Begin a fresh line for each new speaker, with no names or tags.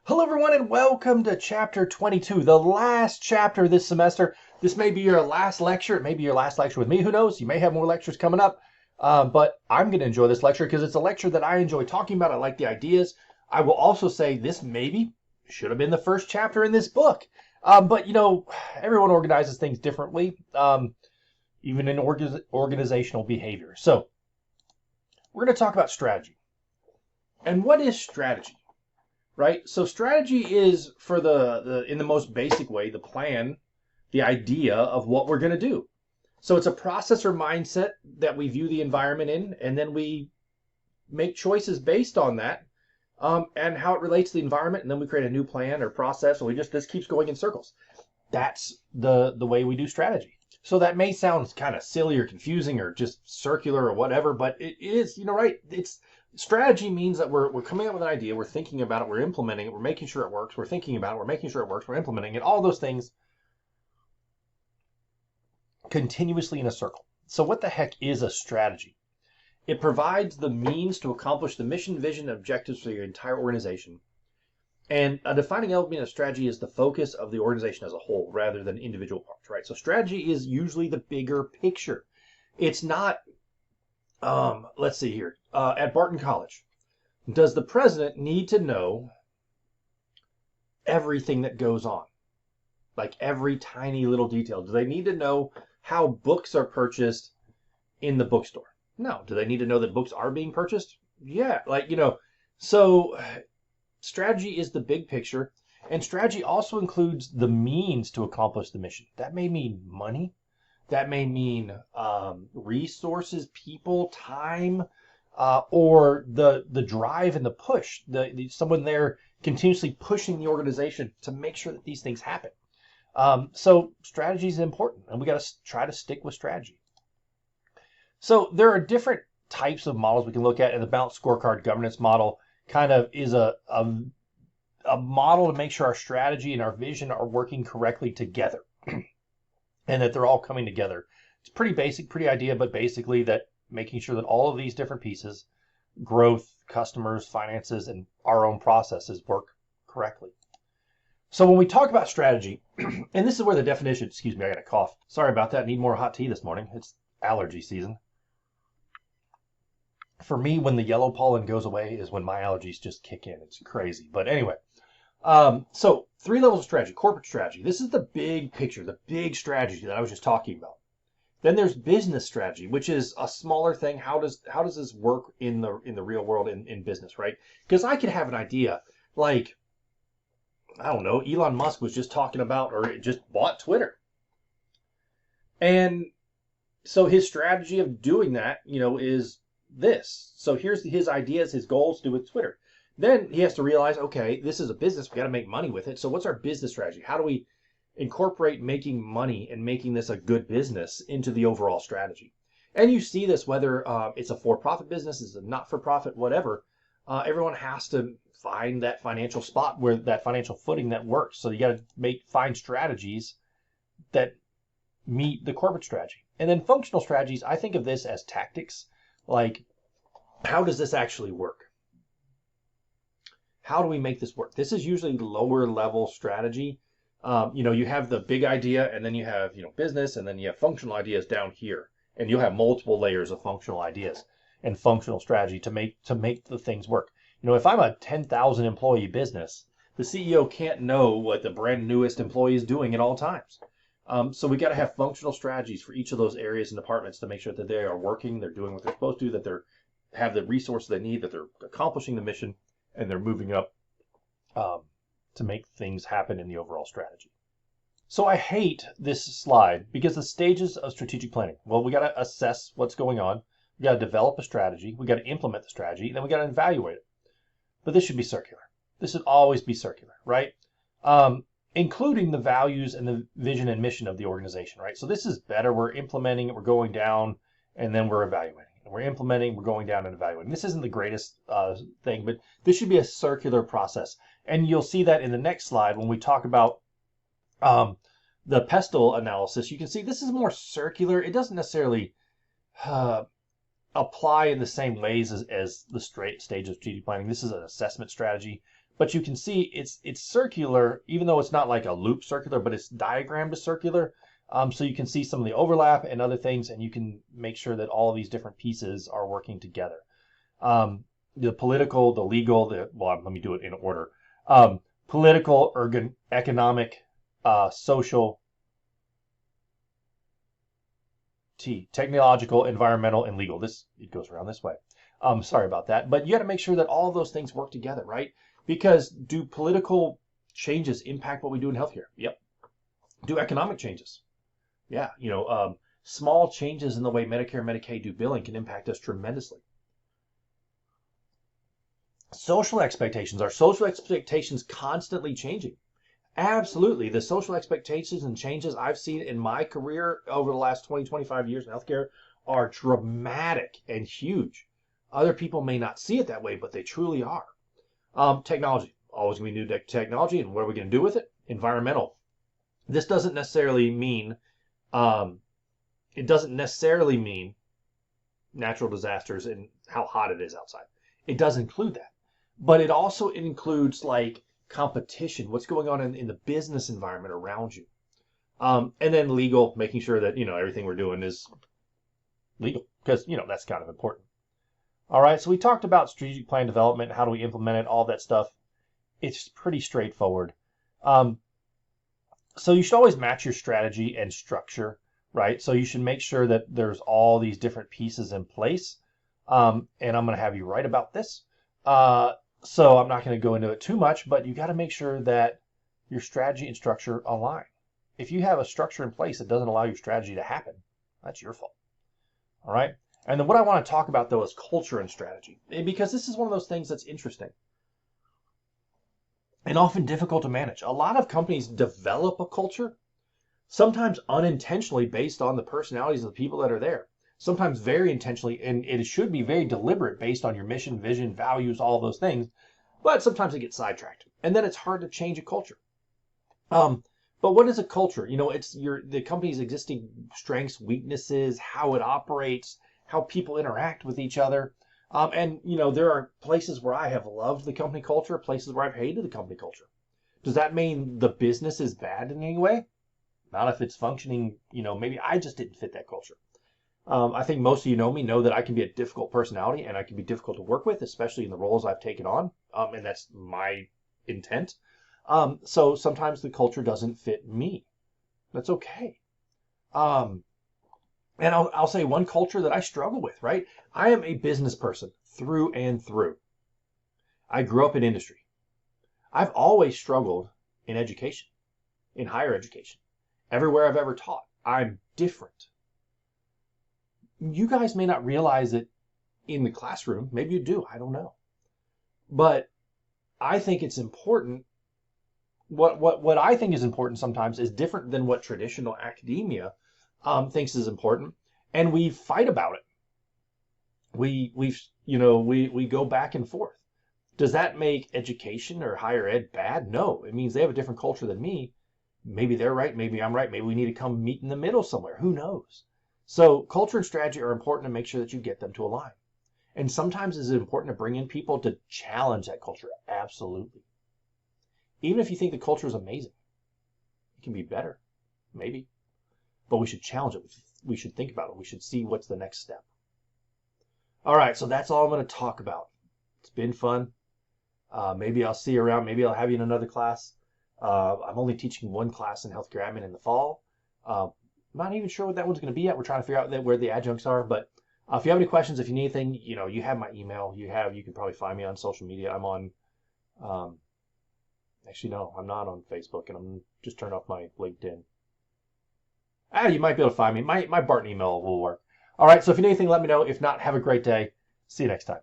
Hello, everyone, and welcome to Chapter 22, the last chapter this semester. This may be your last lecture. It may be your last lecture with me. Who knows? You may have more lectures coming up. But I'm going to enjoy this lecture because it's a lecture that I enjoy talking about. I like the ideas. I will also say this maybe should have been the first chapter in this book. But, everyone organizes things differently, even in organizational behavior. So we're going to talk about strategy. And what is strategy? Right? So strategy is, for in the most basic way, the plan, the idea of what we're going to do. So it's a process or mindset that we view the environment in, and then we make choices based on that, and how it relates to the environment, and then we create a new plan or process, and this keeps going in circles. That's the way we do strategy. So that may sound kind of silly or confusing or just circular or whatever, but it is, right? Strategy means that we're coming up with an idea, we're thinking about it, we're implementing it, we're making sure it works, we're thinking about it, we're making sure it works, we're implementing it, all those things continuously in a circle. So what the heck is a strategy? It provides the means to accomplish the mission, vision, and objectives for your entire organization. And a defining element of strategy is the focus of the organization as a whole rather than individual parts, right? So strategy is usually the bigger picture. It's not, let's see here, at Barton College, does the president need to know everything that goes on? Like every tiny little detail. Do they need to know how books are purchased in the bookstore? No. Do they need to know that books are being purchased? Yeah. So strategy is the big picture, and strategy also includes the means to accomplish the mission. That may mean money. That may mean resources, people, time, or the drive and the push. Someone there continuously pushing the organization to make sure that these things happen. So strategy is important, and we got to try to stick with strategy. So there are different types of models we can look at, and the balanced scorecard governance model kind of is a model to make sure our strategy and our vision are working correctly together and that they're all coming together. It's pretty basic, pretty idea, but basically that making sure that all of these different pieces, growth, customers, finances, and our own processes work correctly. So when we talk about strategy, and this is where the definition, excuse me, I got a cough. Sorry about that. I need more hot tea this morning. It's allergy season. For me, when the yellow pollen goes away is when my allergies just kick in. It's crazy. But anyway, so 3 levels of strategy. Corporate strategy. This is the big picture, the big strategy that I was just talking about. Then there's business strategy, which is a smaller thing. How does this work in the real world in business, right? Because I could have an idea like, I don't know, Elon Musk was just talking about, or just bought Twitter. And so his strategy of doing that, is this. So here's his ideas, his goals to do with Twitter. Then he has to realize, okay, this is a business. We got to make money with it. So what's our business strategy? How do we incorporate making money and making this a good business into the overall strategy? And you see this whether it's a for-profit business, it's a not-for-profit, whatever. Everyone has to find that financial spot where that financial footing that works. So you got to find strategies that meet the corporate strategy. And then functional strategies, I think of this as tactics. Like, how does this actually work? How do we make this work? This is usually lower level strategy. You have the big idea, and then you have, business, and then you have functional ideas down here. And you'll have multiple layers of functional ideas and functional strategy to make the things work. If I'm a 10,000 employee business, the CEO can't know what the brand newest employee is doing at all times. So we got to have functional strategies for each of those areas and departments to make sure that they are working, they're doing what they're supposed to, that they have the resources they need, that they're accomplishing the mission, and they're moving up to make things happen in the overall strategy. So I hate this slide because the stages of strategic planning. Well, we got to assess what's going on. We got to develop a strategy. We got to implement the strategy. Then we got to evaluate it. But this should be circular. This should always be circular, right? Including the values and the vision and mission of the organization, right? So this is better. We're implementing it. We're going down, and then we're evaluating. And we're implementing. We're going down and evaluating. This isn't the greatest thing, but this should be a circular process. And you'll see that in the next slide when we talk about the pestle analysis. You can see this is more circular. It doesn't necessarily apply in the same ways as the straight stage of strategic planning. This is an assessment strategy, But you can see it's circular, even though it's not like a loop circular, but it's diagrammed as circular. So you can see some of the overlap and other things, and you can make sure that all of these different pieces are working together. The political, the legal, well, let me do it in order. Political, economic, social, technological, environmental, and legal. It goes around this way. Sorry about that. But you got to make sure that all those things work together, right? Because do political changes impact what we do in healthcare? Yep. Do economic changes? Yeah. Small changes in the way Medicare and Medicaid do billing can impact us tremendously. Social expectations. Are social expectations constantly changing? Absolutely. The social expectations and changes I've seen in my career over the last 20, 25 years in healthcare are dramatic and huge. Other people may not see it that way, but they truly are. Technology. Always going to be new technology, and what are we going to do with it? Environmental. This doesn't necessarily mean, natural disasters and how hot it is outside. It does include that. But it also includes like competition, what's going on in the business environment around you. And then legal, making sure that, everything we're doing is legal, because, that's kind of important. All right, so we talked about strategic plan development, how do we implement it, all that stuff. It's pretty straightforward. So you should always match your strategy and structure, right? So you should make sure that there's all these different pieces in place. And I'm going to have you write about this. So I'm not going to go into it too much, but you got to make sure that your strategy and structure align. If you have a structure in place that doesn't allow your strategy to happen, that's your fault. All right. And then what I want to talk about, though, is culture and strategy, because this is one of those things that's interesting and often difficult to manage. A lot of companies develop a culture, sometimes unintentionally based on the personalities of the people that are there. Sometimes very intentionally, and it should be very deliberate based on your mission, vision, values, all those things. But sometimes it gets sidetracked, and then it's hard to change a culture. But what is a culture? It's the company's existing strengths, weaknesses, how it operates, how people interact with each other. And there are places where I have loved the company culture, places where I've hated the company culture. Does that mean the business is bad in any way? Not if it's functioning. Maybe I just didn't fit that culture. I think most of you know me, know that I can be a difficult personality and I can be difficult to work with, especially in the roles I've taken on. And that's my intent. So sometimes the culture doesn't fit me. That's okay. And I'll say one culture that I struggle with, right? I am a business person through and through. I grew up in industry. I've always struggled in education, in higher education. Everywhere I've ever taught, I'm different. You guys may not realize it in the classroom. Maybe you do. I don't know. But I think it's important. What I think is important sometimes is different than what traditional academia thinks is important, and we fight about it. We go back and forth. Does that make education or higher ed bad? No, it means they have a different culture than me. Maybe they're right, maybe I'm right, maybe we need to come meet in the middle somewhere. Who knows? So culture and strategy are important to make sure that you get them to align. And sometimes it's important to bring in people to challenge that culture. Absolutely. Even if you think the culture is amazing, it can be better, maybe. But we should challenge it. We should think about it. We should see what's the next step. All right, so that's all I'm going to talk about. It's been fun. Maybe I'll see you around. Maybe I'll have you in another class. I'm only teaching one class in healthcare admin in the fall. I'm not even sure what that one's going to be yet. We're trying to figure out where the adjuncts are. But if you have any questions, if you need anything, you have my email. You can probably find me on social media. I'm on. Actually, no, I'm not on Facebook, and I'm just turned off my LinkedIn. You might be able to find me. My Barton email will work. All right, so if you need anything, let me know. If not, have a great day. See you next time.